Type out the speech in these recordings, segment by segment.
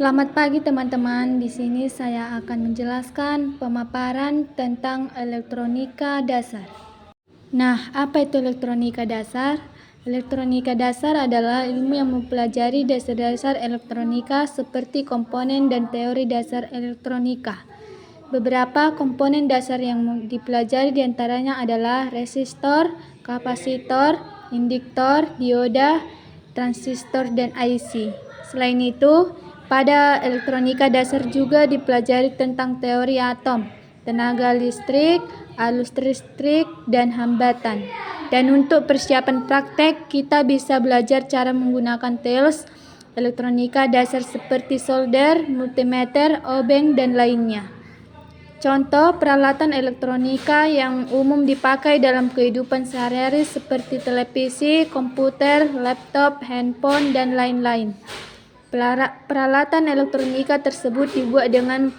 Selamat pagi teman-teman. Di sini saya akan menjelaskan pemaparan tentang elektronika dasar. Nah, apa itu elektronika dasar? Elektronika dasar adalah ilmu yang mempelajari dasar-dasar elektronika seperti komponen dan teori dasar elektronika. Beberapa komponen dasar yang dipelajari diantaranya adalah resistor, kapasitor, induktor, dioda, transistor, dan IC. Selain itu, pada elektronika dasar juga dipelajari tentang teori atom, tenaga listrik, arus listrik, dan hambatan. Dan untuk persiapan praktek, kita bisa belajar cara menggunakan tools elektronika dasar seperti solder, multimeter, obeng, dan lainnya. Contoh peralatan elektronika yang umum dipakai dalam kehidupan sehari-hari seperti televisi, komputer, laptop, handphone, dan lain-lain. Peralatan elektronika tersebut dibuat dengan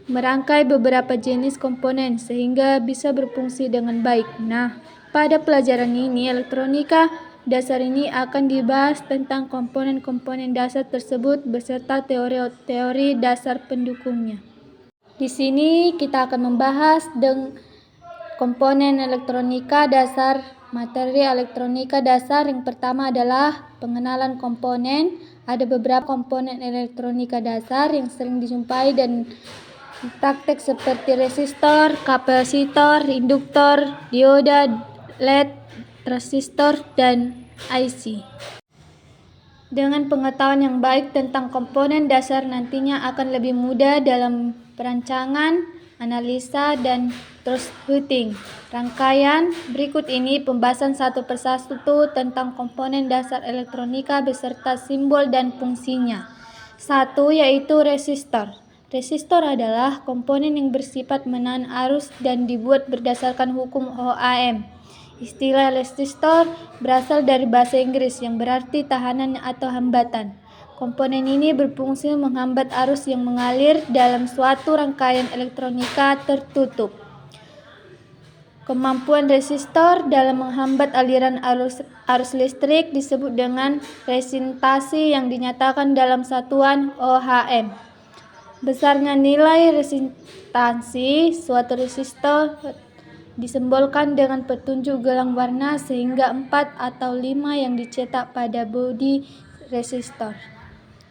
merangkai beberapa jenis komponen sehingga bisa berfungsi dengan baik. Nah, pada pelajaran ini elektronika dasar ini akan dibahas tentang komponen-komponen dasar tersebut beserta teori-teori dasar pendukungnya. Di sini kita akan membahas komponen elektronika dasar. Materi elektronika dasar yang pertama adalah pengenalan komponen. Ada beberapa komponen elektronika dasar yang sering dijumpai dan praktek seperti resistor, kapasitor, induktor, dioda, LED, transistor, dan IC. Dengan pengetahuan yang baik tentang komponen dasar nantinya akan lebih mudah dalam perancangan, analisa, dan troubleshooting. Rangkaian berikut ini pembahasan satu persatu tentang komponen dasar elektronika beserta simbol dan fungsinya. 1. Yaitu resistor. Resistor adalah komponen yang bersifat menahan arus dan dibuat berdasarkan hukum Ohm. Istilah resistor berasal dari bahasa Inggris yang berarti tahanan atau hambatan. Komponen ini berfungsi menghambat arus yang mengalir dalam suatu rangkaian elektronika tertutup. Kemampuan resistor dalam menghambat aliran arus listrik disebut dengan resistasi yang dinyatakan dalam satuan Ohm. Besarnya nilai resistasi suatu resistor disimbolkan dengan petunjuk gelang warna sehingga 4 atau 5 yang dicetak pada bodi resistor.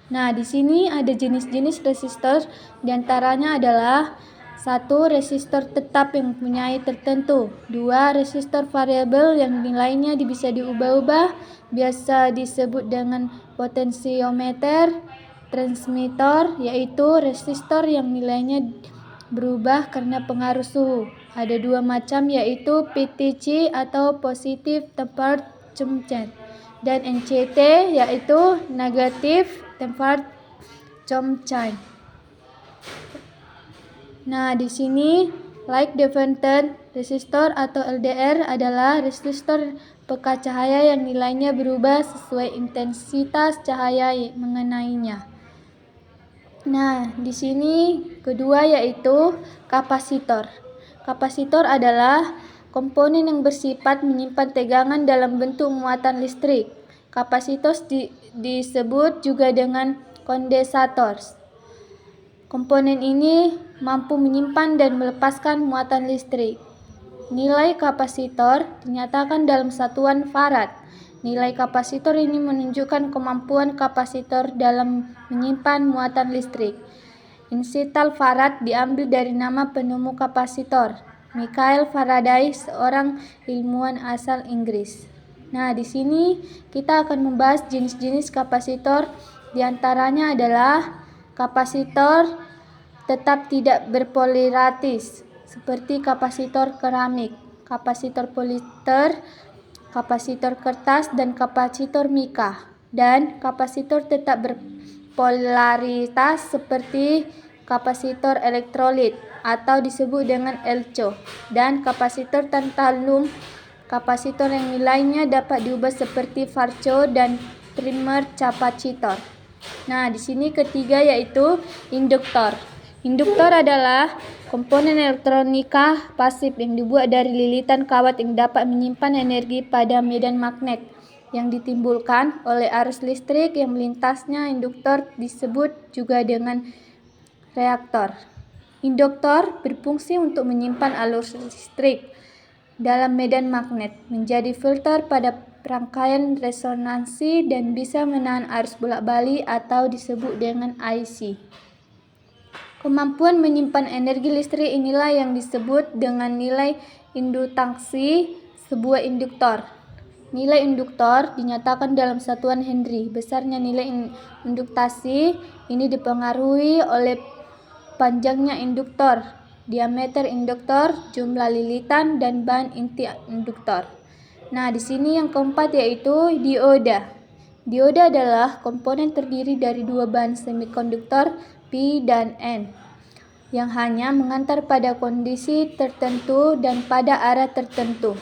Nah, di sini ada jenis-jenis resistor, diantaranya adalah 1. Resistor tetap yang mempunyai tertentu. 2. Resistor variabel yang nilainya bisa diubah-ubah, biasa disebut dengan potensiometer. Transmitter yaitu resistor yang nilainya berubah karena pengaruh suhu. Ada 2 macam yaitu PTC atau positive temperature change dan NCT yaitu negative temperature change. Nah, di sini light dependent resistor atau LDR adalah resistor pekat cahaya yang nilainya berubah sesuai intensitas cahaya mengenainya. Nah, di sini kedua yaitu kapasitor. Kapasitor adalah komponen yang bersifat menyimpan tegangan dalam bentuk muatan listrik. Kapasitor disebut juga dengan kondensator. Komponen ini mampu menyimpan dan melepaskan muatan listrik. Nilai kapasitor dinyatakan dalam satuan farad. Nilai kapasitor ini menunjukkan kemampuan kapasitor dalam menyimpan muatan listrik. Inisial farad diambil dari nama penemu kapasitor, Michael Faraday, seorang ilmuwan asal Inggris. Nah, di sini kita akan membahas jenis-jenis kapasitor. Di antaranya adalah kapasitor tetap tidak berpolaritas seperti kapasitor keramik, kapasitor polimer, kapasitor kertas, dan kapasitor mika. Dan kapasitor tetap berpolaritas seperti kapasitor elektrolit atau disebut dengan LCO, dan kapasitor tantalum, kapasitor yang nilainya dapat diubah seperti varco dan primer kapasitor. Nah, di sini ketiga yaitu induktor. Induktor adalah komponen elektronika pasif yang dibuat dari lilitan kawat yang dapat menyimpan energi pada medan magnet. yang ditimbulkan oleh arus listrik yang melintasnya induktor disebut juga dengan reaktor. Induktor berfungsi untuk menyimpan arus listrik dalam medan magnet, menjadi filter pada rangkaian resonansi dan bisa menahan arus bolak-balik atau disebut dengan IC. Kemampuan menyimpan energi listrik inilah yang disebut dengan nilai induktasi sebuah induktor. Nilai induktor dinyatakan dalam satuan Henry. Besarnya nilai induktasi ini dipengaruhi oleh panjangnya induktor, diameter induktor, jumlah lilitan, dan bahan inti induktor. Nah, di sini yang keempat yaitu dioda. Dioda adalah komponen terdiri dari dua bahan semikonduktor P dan N yang hanya mengantar pada kondisi tertentu dan pada arah tertentu.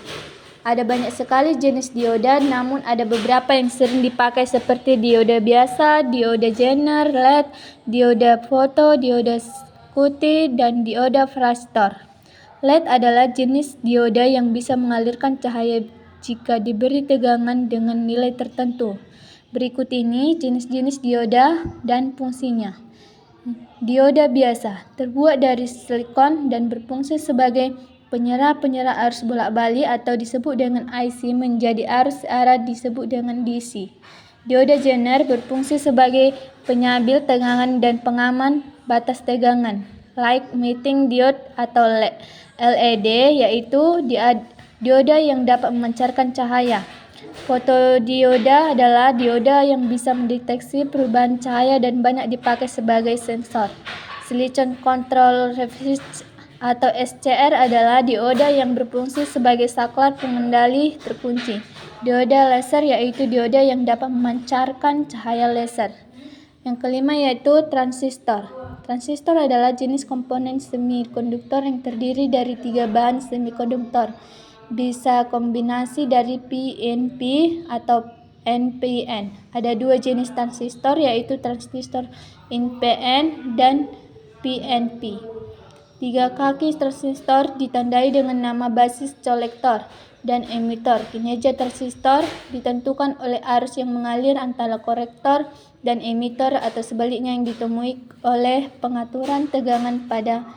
Ada banyak sekali jenis dioda, namun ada beberapa yang sering dipakai seperti dioda biasa, dioda Zener, LED, dioda foto, dioda Schottky, dan dioda Flastor. LED adalah jenis dioda yang bisa mengalirkan cahaya jika diberi tegangan dengan nilai tertentu. Berikut ini jenis-jenis dioda dan fungsinya. Dioda biasa terbuat dari silikon dan berfungsi sebagai penyerap arus bolak-balik atau disebut dengan IC menjadi arus searah disebut dengan DC. Dioda Zener berfungsi sebagai penyabil tegangan dan pengaman batas tegangan. Light emitting diode atau LED yaitu dioda yang dapat memancarkan cahaya. Fotodioda adalah dioda yang bisa mendeteksi perubahan cahaya dan banyak dipakai sebagai sensor. Silicon Control Switch atau SCR adalah dioda yang berfungsi sebagai saklar pengendali terkunci. Dioda laser yaitu dioda yang dapat memancarkan cahaya laser. Yang kelima yaitu transistor. Transistor adalah jenis komponen semikonduktor yang terdiri dari tiga bahan semikonduktor. Bisa kombinasi dari PNP atau NPN. Ada dua jenis transistor yaitu transistor NPN dan PNP. Tiga kaki transistor ditandai dengan nama basis kolektor dan emitor. Kinerja transistor ditentukan oleh arus yang mengalir antara kolektor dan emitor atau sebaliknya yang ditemui oleh pengaturan tegangan pada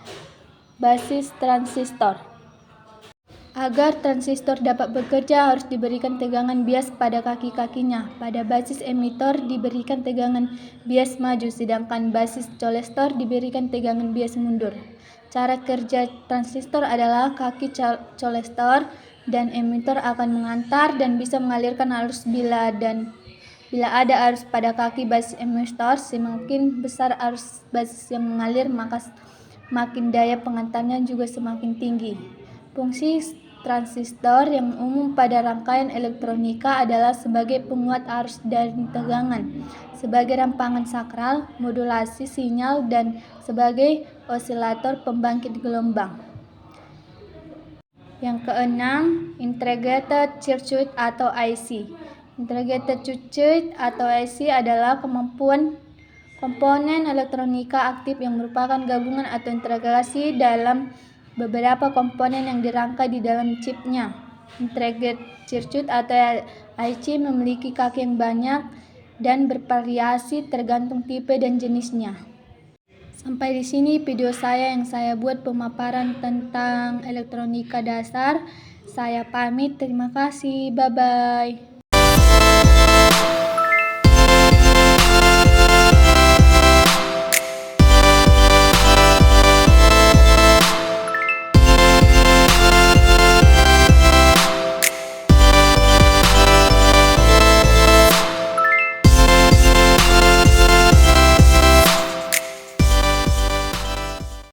basis transistor. Agar transistor dapat bekerja harus diberikan tegangan bias pada kaki-kakinya. Pada basis emitor diberikan tegangan bias maju, sedangkan basis kolektor diberikan tegangan bias mundur. Cara kerja transistor adalah kaki kolektor dan emitor akan mengantar dan bisa mengalirkan arus bila ada arus pada kaki basis emitor, semakin besar arus basis yang mengalir maka makin daya pengantarnya juga semakin tinggi. Fungsi transistor yang umum pada rangkaian elektronika adalah sebagai penguat arus dan tegangan, sebagai rampangan sakral, modulasi sinyal, dan sebagai osilator pembangkit gelombang. Yang keenam, integrated circuit atau IC. Integrated circuit atau IC adalah komponen elektronika aktif yang merupakan gabungan atau integrasi dalam beberapa komponen yang dirangkai di dalam chipnya. Integrated circuit atau IC memiliki kaki yang banyak dan bervariasi tergantung tipe dan jenisnya. Sampai di sini video saya yang saya buat pemaparan tentang elektronika dasar. Saya pamit, terima kasih, bye-bye.